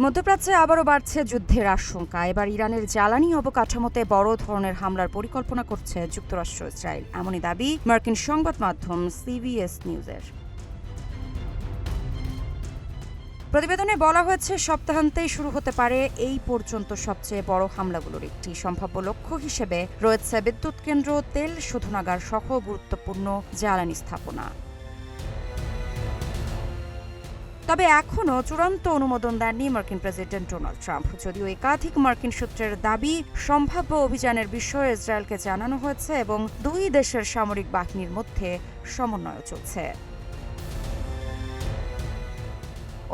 মধ্যপ্রাচ্যে আবারও বাড়ছে যুদ্ধের আশঙ্কা। এবার ইরানের জ্বালানি অবকাঠামোতে বড় ধরনের হামলার পরিকল্পনা করছে যুক্তরাষ্ট্র ইসরায়েল, এমনই দাবি মার্কিন সংবাদ মাধ্যম সিবিএস নিউজের। প্রতিবেদনে বলা হয়েছে, সপ্তাহান্তেই শুরু হতে পারে এই পর্যন্ত সবচেয়ে বড় হামলাগুলোর একটি। সম্ভাব্য লক্ষ্য হিসেবে রয়েছে বিদ্যুৎ কেন্দ্র, তেল শোধনাগার সহ গুরুত্বপূর্ণ জ্বালানি স্থাপনা। তবে এখনও চূড়ান্ত অনুমোদন দেননি মার্কিন প্রেসিডেন্ট ডোনাল্ড ট্রাম্প। যদিও একাধিক মার্কিন সূত্রের দাবি, সম্ভাব্য অভিযানের বিষয়ে ইসরায়েলকে জানানো হয়েছে এবং দুই দেশের সামরিক বাহিনীর মধ্যে সমন্বয় চলছে।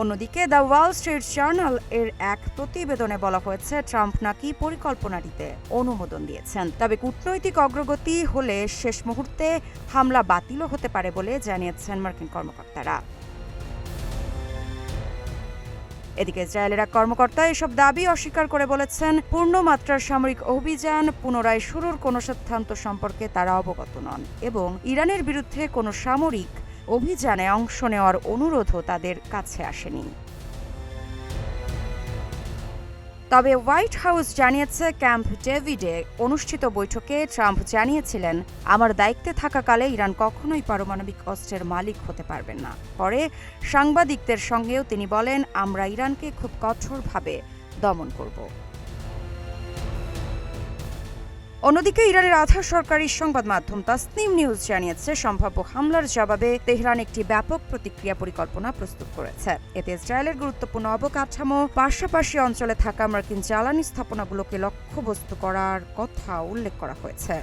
অন্যদিকে দ্য ওয়াল স্ট্রিট জার্নাল এর এক প্রতিবেদনে বলা হয়েছে, ট্রাম্প নাকি পরিকল্পনাটিতে অনুমোদন দিয়েছেন। তবে কূটনৈতিক অগ্রগতি হলে শেষ মুহূর্তে হামলা বাতিলও হতে পারে বলে জানিয়েছেন মার্কিন কর্মকর্তারা। এদিকে ইসরায়েলের এক কর্মকর্তা এসব দাবি অস্বীকার করে বলেছেন, পূর্ণমাত্রার সামরিক অভিযান পুনরায় শুরুর কোনো সিদ্ধান্ত সম্পর্কে তারা অবগত নন এবং ইরানের বিরুদ্ধে কোনো সামরিক অভিযানে অংশ নেওয়ার অনুরোধও তাদের কাছে আসেনি। তবে হোয়াইট হাউস জানিয়েছে, ক্যাম্প ডেভিডে অনুষ্ঠিত বৈঠকে ট্রাম্প জানিয়েছিলেন, আমার দায়িত্বে থাকাকালে ইরান কখনোই পারমাণবিক অস্ত্রের মালিক হতে পারবেন না। পরে সাংবাদিকদের সঙ্গেও তিনি বলেন, আমরা ইরানকে খুব কঠোরভাবে দমন করব। অন্যদিকে ইরানের আধা সরকারি সংবাদ মাধ্যম তাসনিম নিউজ জানিয়েছে, সম্ভাব্য হামলার জবাবে তেহরান একটি ব্যাপক প্রতিক্রিয়া পরিকল্পনা প্রস্তুত করেছে। এতে ইসরায়েলের গুরুত্বপূর্ণ অবকাঠামো, পাশাপাশি অঞ্চলে থাকা মার্কিন জ্বালানি স্থাপনাগুলোকে লক্ষ্যবস্তু করার কথা উল্লেখ করা হয়েছে।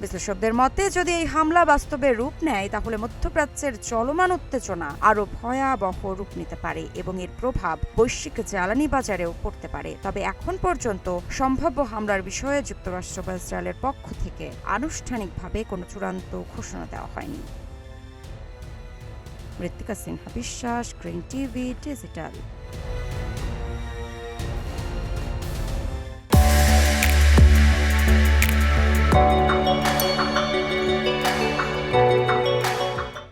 বিশ্লেষকদের মতে, যদি এই হামলা বাস্তবে রূপ নেয়, তাহলে মধ্যপ্রাচ্যের চলমান উত্তেজনা আরও ভয়াবহ রূপ নিতে পারে এবং এর প্রভাব বৈশ্বিক জ্বালানি বাজারেও পড়তে পারে। তবে এখন পর্যন্ত সম্ভাব্য হামলার বিষয়ে যুক্তরাষ্ট্র বা ইসরায়েলের পক্ষ থেকে আনুষ্ঠানিকভাবে কোনো চূড়ান্ত ঘোষণা দেওয়া হয়নি। মৃত্তিকা সিনহা বিশ্বাস, গ্রিন টিভি ডিজিটাল।